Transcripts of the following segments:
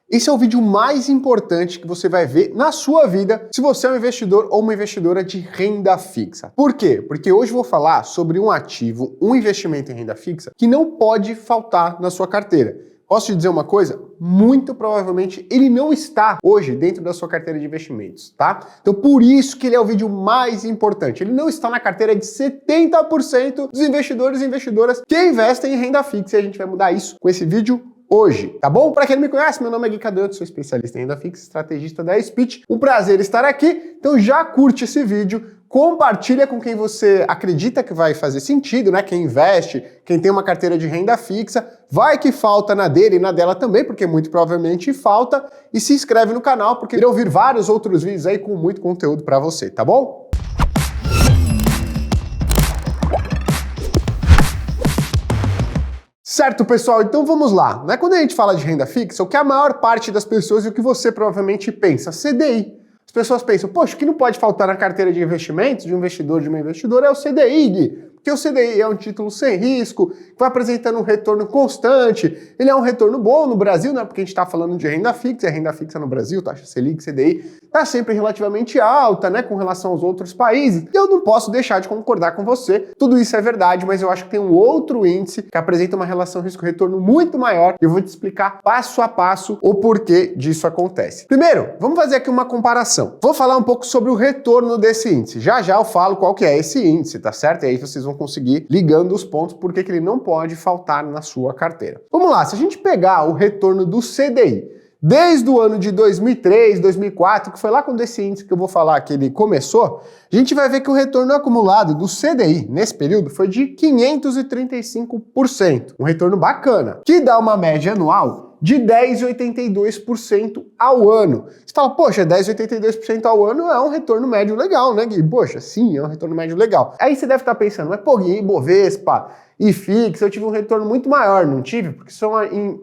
Esse é o vídeo mais importante que você vai ver na sua vida se você é um investidor ou uma investidora de renda fixa. Por quê? Porque hoje eu vou falar sobre um ativo, um investimento em renda fixa que não pode faltar na sua carteira. Posso te dizer uma coisa? Muito provavelmente ele não está hoje dentro da sua carteira de investimentos, tá? Então por isso que ele é o vídeo mais importante. Ele não está na carteira de 70% dos investidores e investidoras que investem em renda fixa e a gente vai mudar isso com esse vídeo hoje, tá bom? Para quem não me conhece, meu nome é Gui Cadanto, sou especialista em renda fixa, estrategista da Speech. Um prazer estar aqui, então já curte esse vídeo, compartilha com quem você acredita que vai fazer sentido, né? Quem investe, quem tem uma carteira de renda fixa, vai que falta na dele e na dela também, porque muito provavelmente falta, e se inscreve no canal, porque irão vir vários outros vídeos aí com muito conteúdo para você, tá bom? Certo, pessoal? Então vamos lá. Né? Quando a gente fala de renda fixa, o que a maior parte das pessoas e o que você provavelmente pensa? CDI. As pessoas pensam, poxa, o que não pode faltar na carteira de investimentos de um investidor, de uma investidora é o CDI, Gui. Porque o CDI é um título sem risco, que vai apresentando um retorno constante. Ele é um retorno bom no Brasil, né? Porque a gente está falando de renda fixa, e a renda fixa no Brasil, taxa Selic, CDI, está sempre relativamente alta, né? Com relação aos outros países. E eu não posso deixar de concordar com você. Tudo isso é verdade, mas eu acho que tem um outro índice que apresenta uma relação risco-retorno muito maior. E eu vou te explicar passo a passo o porquê disso acontece. Primeiro, vamos fazer aqui uma comparação. Vou falar um pouco sobre o retorno desse índice. Já já eu falo qual que é esse índice, tá certo? E aí vocês vão conseguir ligando os pontos porque que ele não pode faltar na sua carteira. Vamos lá, se a gente pegar o retorno do CDI, desde o ano de 2003, 2004, que foi lá quando esse índice que eu vou falar que ele começou, a gente vai ver que o retorno acumulado do CDI nesse período foi de 535%, um retorno bacana, que dá uma média anual de 10,82% ao ano. Você fala, poxa, 10,82% ao ano é um retorno médio legal, né, Gui? Poxa, sim, é um retorno médio legal. Aí você deve estar pensando, mas pô, Gui, Ibovespa e FIX, eu tive um retorno muito maior, não tive? Porque são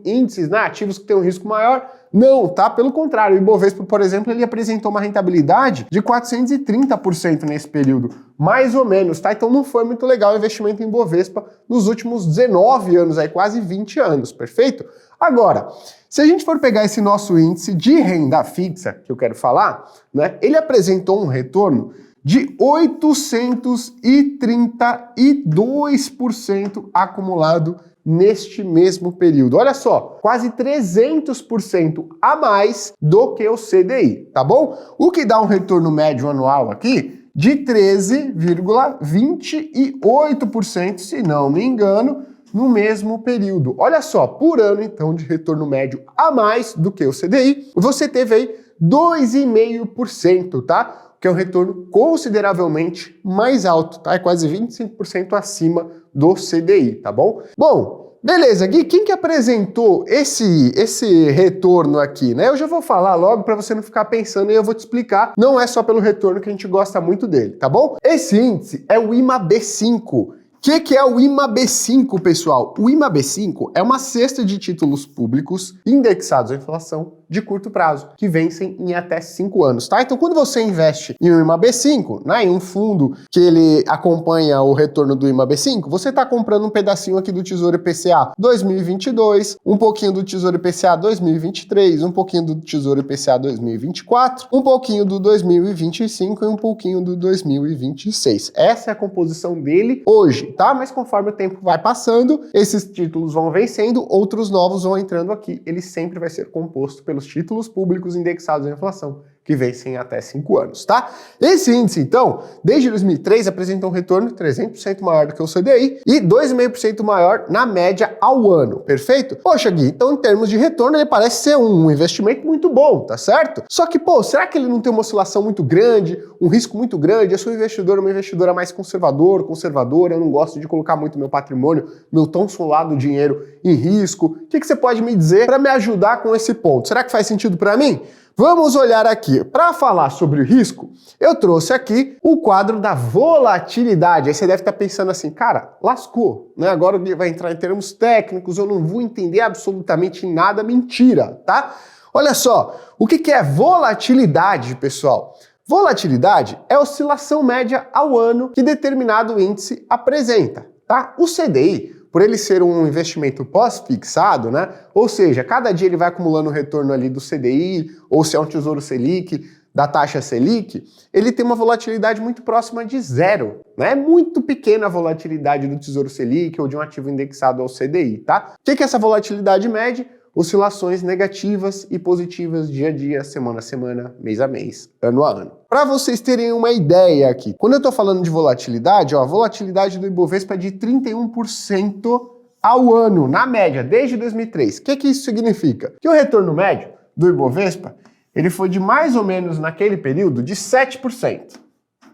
índices, né, ativos que têm um risco maior. Não, tá? Pelo contrário, o Ibovespa, por exemplo, ele apresentou uma rentabilidade de 430% nesse período, mais ou menos, tá? Então não foi muito legal o investimento em Ibovespa nos últimos 19 anos, aí quase 20 anos, perfeito? Agora, se a gente for pegar esse nosso índice de renda fixa, que eu quero falar, né, ele apresentou um retorno de 832% acumulado neste mesmo período. Olha só, quase 300% a mais do que o CDI, tá bom? O que dá um retorno médio anual aqui de 13,28%, se não me engano, no mesmo período. Olha só, por ano, então, de retorno médio a mais do que o CDI, você teve aí 2,5%, tá? Que é um retorno consideravelmente mais alto, tá? É quase 25% acima do CDI, tá bom? Bom, beleza, Gui, quem que apresentou esse retorno aqui, né? Eu já vou falar logo para você não ficar pensando e eu vou te explicar. Não é só pelo retorno que a gente gosta muito dele, tá bom? Esse índice é o IMAB5. O que é o IMAB5, pessoal? O IMAB5 é uma cesta de títulos públicos indexados à inflação de curto prazo, que vencem em até 5 anos, tá? Então, quando você investe em um IMAB5, né, em um fundo que ele acompanha o retorno do IMAB5, você está comprando um pedacinho aqui do Tesouro IPCA 2022, um pouquinho do Tesouro IPCA 2023, um pouquinho do Tesouro IPCA 2024, um pouquinho do 2025 e um pouquinho do 2026. Essa é a composição dele hoje, tá? Mas conforme o tempo vai passando, esses títulos vão vencendo, outros novos vão entrando aqui. Ele sempre vai ser composto pelos títulos públicos indexados à inflação, que vencem até 5 anos, tá? Esse índice, então, desde 2003 apresenta um retorno 300% maior do que o CDI e 2,5% maior na média ao ano, perfeito? Poxa, Gui, então em termos de retorno ele parece ser um investimento muito bom, tá certo? Só que, pô, será que ele não tem uma oscilação muito grande, um risco muito grande? Eu sou um investidor, uma investidora mais conservadora, eu não gosto de colocar muito meu patrimônio, meu tão solado dinheiro em risco. O que você pode me dizer para me ajudar com esse ponto? Será que faz sentido para mim? Vamos olhar aqui. Para falar sobre o risco, eu trouxe aqui o quadro da volatilidade. Aí você deve estar pensando assim, cara, lascou, né? Agora vai entrar em termos técnicos, eu não vou entender absolutamente nada. Mentira, tá? Olha só, o que é volatilidade, pessoal? Volatilidade é a oscilação média ao ano que determinado índice apresenta, tá? O CDI, por ele ser um investimento pós-fixado, né? Ou seja, cada dia ele vai acumulando o retorno ali do CDI, ou se é um Tesouro Selic, da taxa Selic, ele tem uma volatilidade muito próxima de zero, né? É muito pequena a volatilidade do Tesouro Selic ou de um ativo indexado ao CDI, tá? O que é essa volatilidade mede? Oscilações negativas e positivas dia a dia, semana a semana, mês a mês, ano a ano. Para vocês terem uma ideia aqui, quando eu estou falando de volatilidade, ó, a volatilidade do Ibovespa é de 31% ao ano, na média, desde 2003. O que isso significa? Que o retorno médio do Ibovespa, ele foi de mais ou menos, naquele período, de 7%,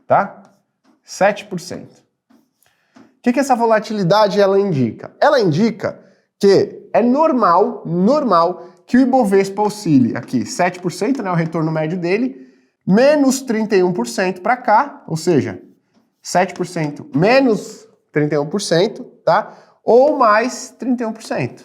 tá? 7%. O que essa volatilidade ela indica? Ela indica que é normal que o Ibovespa oscile aqui 7%, né, o retorno médio dele, menos 31% para cá, ou seja, 7% menos 31%, tá? Ou mais 31%,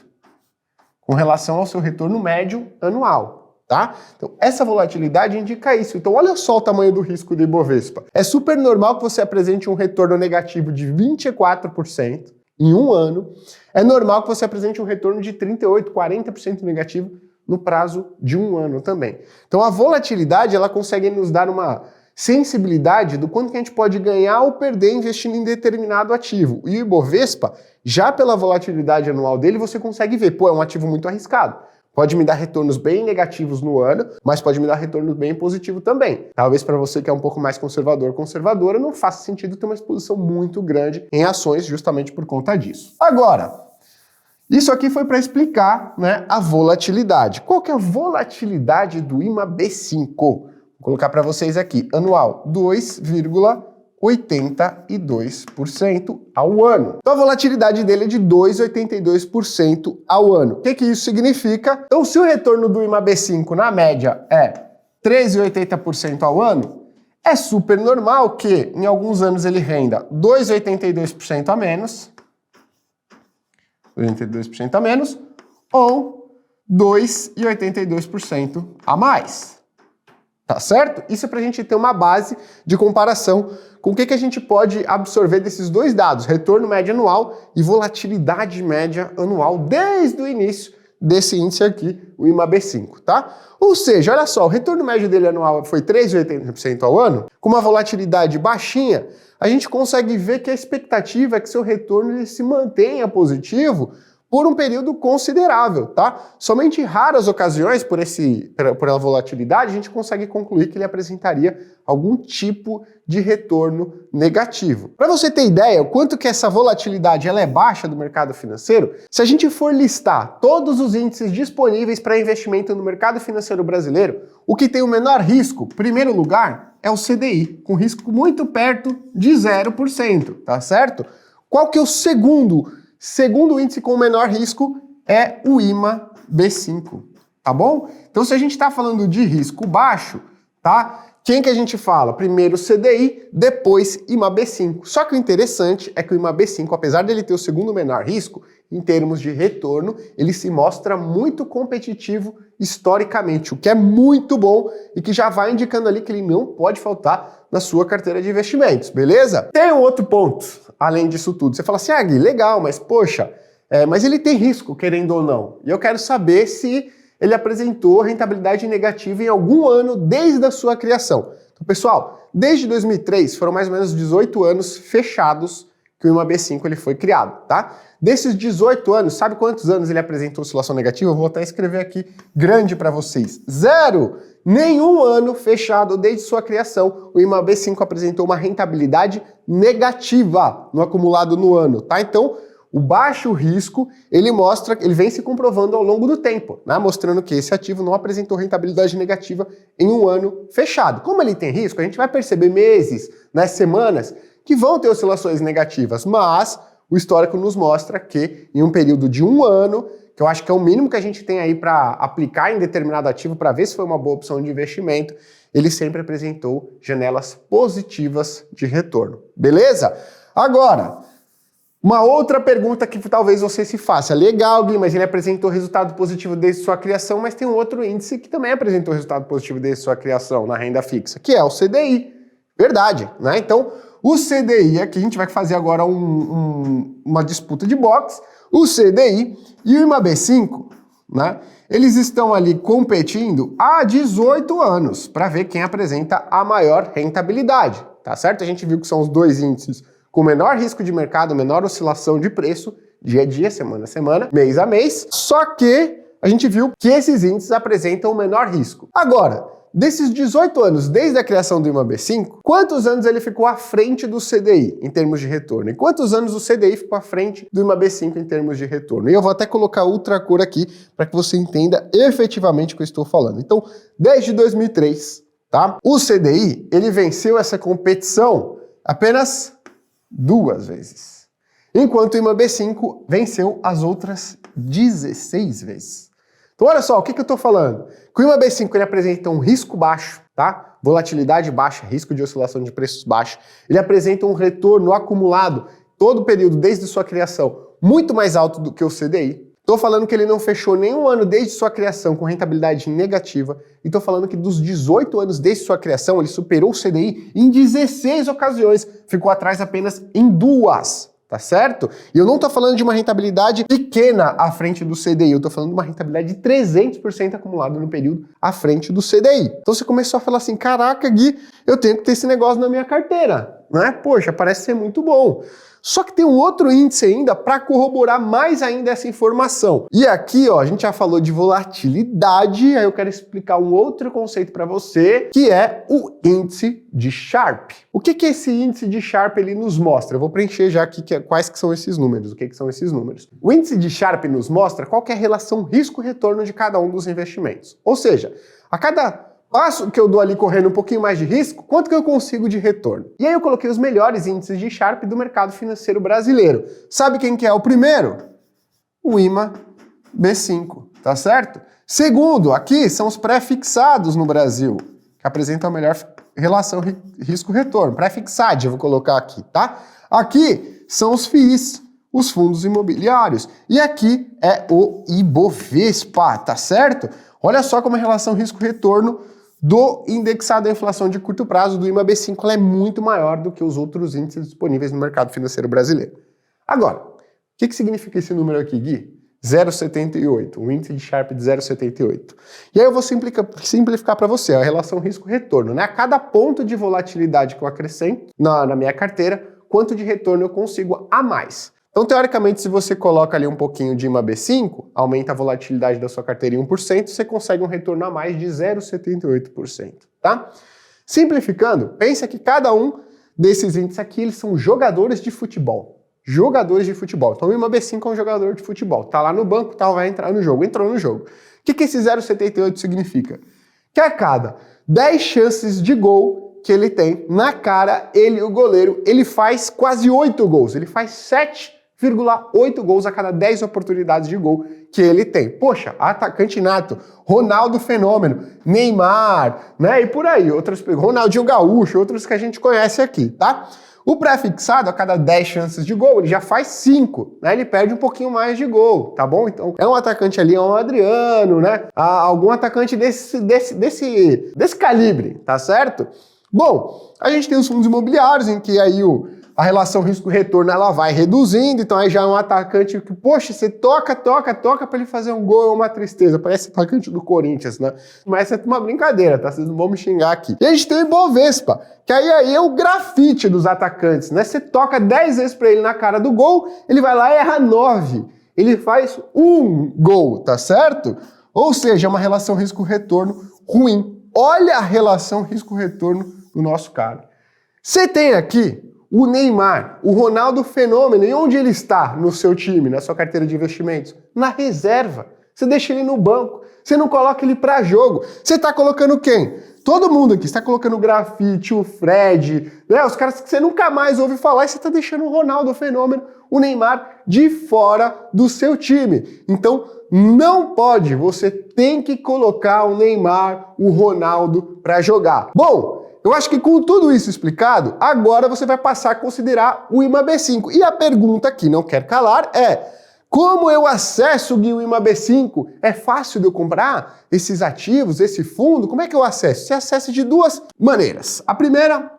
com relação ao seu retorno médio anual. Tá? Então, essa volatilidade indica isso. Então, olha só o tamanho do risco do Ibovespa. É super normal que você apresente um retorno negativo de 24% em um ano. É normal que você apresente um retorno de 38%, 40% negativo no prazo de um ano também. Então, a volatilidade, ela consegue nos dar uma sensibilidade do quanto que a gente pode ganhar ou perder investindo em determinado ativo. E o Ibovespa, já pela volatilidade anual dele, você consegue ver, pô, é um ativo muito arriscado. Pode me dar retornos bem negativos no ano, mas pode me dar retornos bem positivos também. Talvez para você que é um pouco mais conservadora, não faça sentido ter uma exposição muito grande em ações justamente por conta disso. Agora, isso aqui foi para explicar, né, a volatilidade. Qual que é a volatilidade do IMAB5? Vou colocar para vocês aqui, anual, 2,82% ao ano. Então a volatilidade dele é de 2,82% ao ano. O que isso significa? Então se o retorno do IMAB5 na média é 13,80% ao ano, é super normal que em alguns anos ele renda 2,82% a menos, 2,82% a menos, ou 2,82% a mais. Tá certo? Isso é para a gente ter uma base de comparação com o que a gente pode absorver desses dois dados, retorno médio anual e volatilidade média anual, desde o início desse índice aqui, o IMAB5, tá? Ou seja, olha só, o retorno médio dele anual foi 3,80% ao ano, com uma volatilidade baixinha, a gente consegue ver que a expectativa é que seu retorno ele se mantenha positivo por um período considerável, tá? Somente em raras ocasiões, por a volatilidade, a gente consegue concluir que ele apresentaria algum tipo de retorno negativo. Para você ter ideia, o quanto que essa volatilidade ela é baixa do mercado financeiro, se a gente for listar todos os índices disponíveis para investimento no mercado financeiro brasileiro, o que tem o menor risco, primeiro lugar, é o CDI, com risco muito perto de 0%, tá certo? Qual que é o segundo índice com o menor risco? É o IMAB5, tá bom? Então se a gente está falando de risco baixo, tá? Quem que a gente fala? Primeiro o CDI, depois IMAB5. Só que o interessante é que o IMAB5, apesar dele ter o segundo menor risco, em termos de retorno, ele se mostra muito competitivo historicamente, o que é muito bom e que já vai indicando ali que ele não pode faltar na sua carteira de investimentos, beleza? Tem um outro ponto, além disso tudo. Você fala assim, Gui, legal, mas poxa, mas ele tem risco, querendo ou não. E eu quero saber se ele apresentou rentabilidade negativa em algum ano desde a sua criação. Então, pessoal, desde 2003 foram mais ou menos 18 anos fechados que o IMAB5 ele foi criado, tá? Desses 18 anos, sabe quantos anos ele apresentou oscilação negativa? Eu vou até escrever aqui grande para vocês. 0! Nenhum ano fechado desde sua criação, o IMAB5 apresentou uma rentabilidade negativa no acumulado no ano, tá? Então, o baixo risco, ele vem se comprovando ao longo do tempo, né? Mostrando que esse ativo não apresentou rentabilidade negativa em um ano fechado. Como ele tem risco, a gente vai perceber meses, né, semanas, que vão ter oscilações negativas, mas o histórico nos mostra que em um período de um ano, que eu acho que é o mínimo que a gente tem aí para aplicar em determinado ativo para ver se foi uma boa opção de investimento, ele sempre apresentou janelas positivas de retorno. Beleza? Agora, uma outra pergunta que talvez você se faça. Legal, Gui, mas ele apresentou resultado positivo desde sua criação, mas tem um outro índice que também apresentou resultado positivo desde sua criação na renda fixa, que é o CDI. Verdade, né? Então, o CDI, aqui a gente vai fazer agora uma disputa de boxe, o CDI e o IMAB5, né? Eles estão ali competindo há 18 anos para ver quem apresenta a maior rentabilidade, tá certo? A gente viu que são os dois índices com menor risco de mercado, menor oscilação de preço, dia a dia, semana a semana, mês a mês, só que a gente viu que esses índices apresentam o menor risco. Agora, desses 18 anos, desde a criação do IMAB5, quantos anos ele ficou à frente do CDI em termos de retorno? E quantos anos o CDI ficou à frente do IMAB5 em termos de retorno? E eu vou até colocar outra cor aqui para que você entenda efetivamente o que eu estou falando. Então, desde 2003, tá? O CDI, ele venceu essa competição apenas 2 vezes, enquanto o IMAB5 venceu as outras 16 vezes. Então olha só, o que eu estou falando? Que o IMAB5 ele apresenta um risco baixo, tá? Volatilidade baixa, risco de oscilação de preços baixo. Ele apresenta um retorno acumulado, todo o período desde sua criação, muito mais alto do que o CDI. Estou falando que ele não fechou nenhum ano desde sua criação com rentabilidade negativa. E estou falando que dos 18 anos desde sua criação, ele superou o CDI em 16 ocasiões. Ficou atrás apenas em 2. Tá certo? E eu não tô falando de uma rentabilidade pequena à frente do CDI, eu tô falando de uma rentabilidade de 300% acumulada no período à frente do CDI. Então você começou a falar assim, caraca, Gui, eu tenho que ter esse negócio na minha carteira, né? Poxa, parece ser muito bom. Só que tem um outro índice ainda para corroborar mais ainda essa informação. E aqui, ó, a gente já falou de volatilidade, aí eu quero explicar um outro conceito para você, que é o índice de Sharpe. O que esse índice de Sharpe ele nos mostra? Eu vou preencher já aqui quais que são esses números, o que são esses números. O índice de Sharpe nos mostra qual que é a relação risco-retorno de cada um dos investimentos. Ou seja, a cada passo que eu dou ali correndo um pouquinho mais de risco, quanto que eu consigo de retorno? E aí eu coloquei os melhores índices de Sharpe do mercado financeiro brasileiro. Sabe quem que é o primeiro? O IMAB5, tá certo? Segundo, aqui são os pré-fixados no Brasil, que apresentam a melhor relação risco-retorno. Pré-fixado, eu vou colocar aqui, tá? Aqui são os FIIs, os fundos imobiliários. E aqui é o Ibovespa, tá certo? Olha só como a relação risco-retorno do indexado à inflação de curto prazo do IMAB5 ela é muito maior do que os outros índices disponíveis no mercado financeiro brasileiro. Agora, o que significa esse número aqui, Gui? 0,78, um índice de Sharpe de 0,78. E aí eu vou simplificar para você a relação risco-retorno, né? A cada ponto de volatilidade que eu acrescento na minha carteira, quanto de retorno eu consigo a mais. Então, teoricamente, se você coloca ali um pouquinho de IMAB5, aumenta a volatilidade da sua carteira em 1%, você consegue um retorno a mais de 0,78%, tá? Simplificando, pensa que cada um desses índices aqui, eles são jogadores de futebol. Jogadores de futebol. Então, o IMAB5 é um jogador de futebol. Tá lá no banco, tal, vai entrar no jogo. Entrou no jogo. O que esse 0,78 significa? Que a cada 10 chances de gol que ele tem na cara, ele, o goleiro, ele faz quase 8 gols. Ele faz 7,8 gols a cada 10 oportunidades de gol que ele tem. Poxa, atacante nato, Ronaldo Fenômeno, Neymar, né? E por aí, Ronaldinho Gaúcho, outros que a gente conhece aqui, tá? O pré-fixado, a cada 10 chances de gol, ele já faz 5, né? Ele perde um pouquinho mais de gol, tá bom? Então, é um atacante ali, é um Adriano, né? Algum atacante desse calibre, tá certo? Bom, a gente tem os fundos imobiliários, em que aí a relação risco-retorno ela vai reduzindo, então aí já é um atacante que, poxa, você toca para ele fazer um gol, é uma tristeza, parece atacante do Corinthians, né? Mas é uma brincadeira, tá? Vocês não vão me xingar aqui. E a gente tem o Ibovespa, que aí é o grafite dos atacantes, né? Você toca 10 vezes para ele na cara do gol, ele vai lá e erra 9. Ele faz 1 gol, tá certo? Ou seja, é uma relação risco-retorno ruim. Olha a relação risco-retorno do nosso cara. Você tem aqui o Neymar, o Ronaldo Fenômeno, e onde ele está no seu time, na sua carteira de investimentos? Na reserva. Você deixa ele no banco, você não coloca ele para jogo. Você está colocando quem? Todo mundo aqui, você está colocando o Grafite, o Fred, né? Os caras que você nunca mais ouve falar, e você está deixando o Ronaldo Fenômeno, o Neymar, de fora do seu time. Então, não pode, você tem que colocar o Neymar, o Ronaldo para jogar. Bom, eu acho que com tudo isso explicado, agora você vai passar a considerar o IMAB5. E a pergunta que não quer calar é: como eu acesso o IMAB5? É fácil de eu comprar esses ativos, esse fundo? Como é que eu acesso? Você acessa de 2 maneiras. A primeira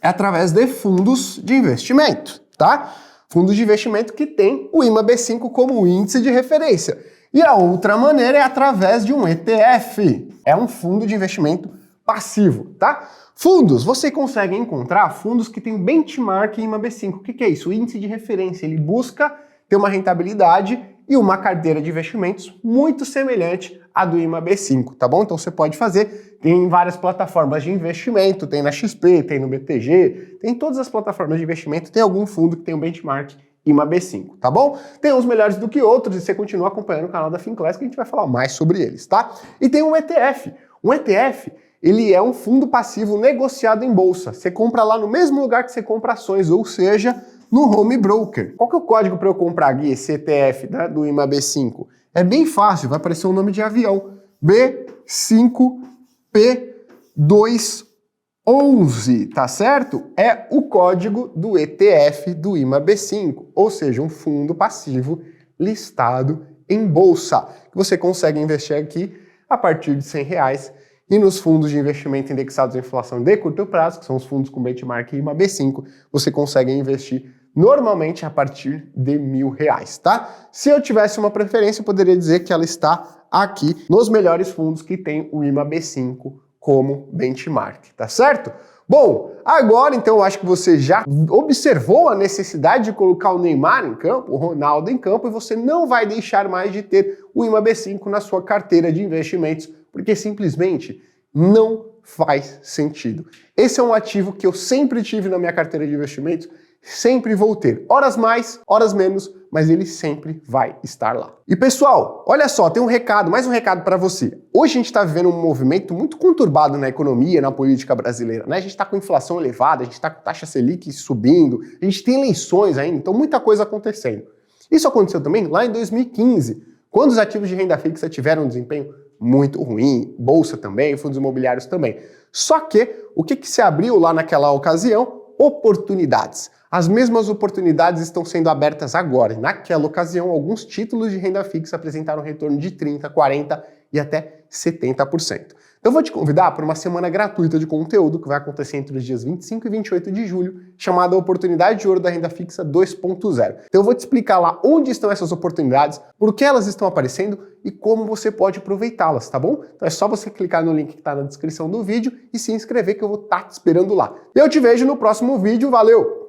é através de fundos de investimento, tá? Fundos de investimento que tem o IMAB5 como índice de referência. E a outra maneira é através de um ETF. É um fundo de investimento passivo, tá? Fundos, você consegue encontrar fundos que tem um benchmark em IMAB5. O que é isso? O índice de referência. Ele busca ter uma rentabilidade e uma carteira de investimentos muito semelhante à do IMAB5, tá bom? Então você pode fazer, tem várias plataformas de investimento, tem na XP, tem no BTG, tem todas as plataformas de investimento, tem algum fundo que tem um benchmark IMAB5, tá bom? Tem uns melhores do que outros e você continua acompanhando o canal da Finclass que a gente vai falar mais sobre eles, tá? E tem um ETF. Um ETF, ele é um fundo passivo negociado em bolsa. Você compra lá no mesmo lugar que você compra ações, ou seja, no home broker. Qual que é o código para eu comprar aqui esse ETF, né, do IMAB5? É bem fácil, vai aparecer o nome de avião. B5P211, tá certo? É o código do ETF do IMAB5, ou seja, um fundo passivo listado em bolsa. Você consegue investir aqui a partir de R$100 e nos fundos de investimento indexados à inflação de curto prazo, que são os fundos com benchmark IMAB5, você consegue investir normalmente a partir de R$1.000, tá? Se eu tivesse uma preferência, eu poderia dizer que ela está aqui nos melhores fundos que tem o IMAB5 como benchmark, tá certo? Bom, agora então eu acho que você já observou a necessidade de colocar o Neymar em campo, o Ronaldo em campo, e você não vai deixar mais de ter o IMAB5 na sua carteira de investimentos, porque simplesmente não faz sentido. Esse é um ativo que eu sempre tive na minha carteira de investimentos, sempre vou ter. Horas mais, horas menos, mas ele sempre vai estar lá. E pessoal, olha só, tem um recado, mais um recado para você. Hoje a gente está vivendo um movimento muito conturbado na economia, na política brasileira, né? A gente está com inflação elevada, a gente está com taxa Selic subindo, a gente tem eleições ainda, então muita coisa acontecendo. Isso aconteceu também lá em 2015, quando os ativos de renda fixa tiveram um desempenho muito ruim, bolsa também, fundos imobiliários também. Só que o que se abriu lá naquela ocasião? Oportunidades. As mesmas oportunidades estão sendo abertas agora. E naquela ocasião, alguns títulos de renda fixa apresentaram retorno de 30%, 40% e até 70%. Então eu vou te convidar para uma semana gratuita de conteúdo que vai acontecer entre os dias 25 e 28 de julho, chamada Oportunidade de Ouro da Renda Fixa 2.0. Então eu vou te explicar lá onde estão essas oportunidades, por que elas estão aparecendo e como você pode aproveitá-las, tá bom? Então é só você clicar no link que está na descrição do vídeo e se inscrever que eu vou estar te esperando lá. Eu te vejo no próximo vídeo, valeu!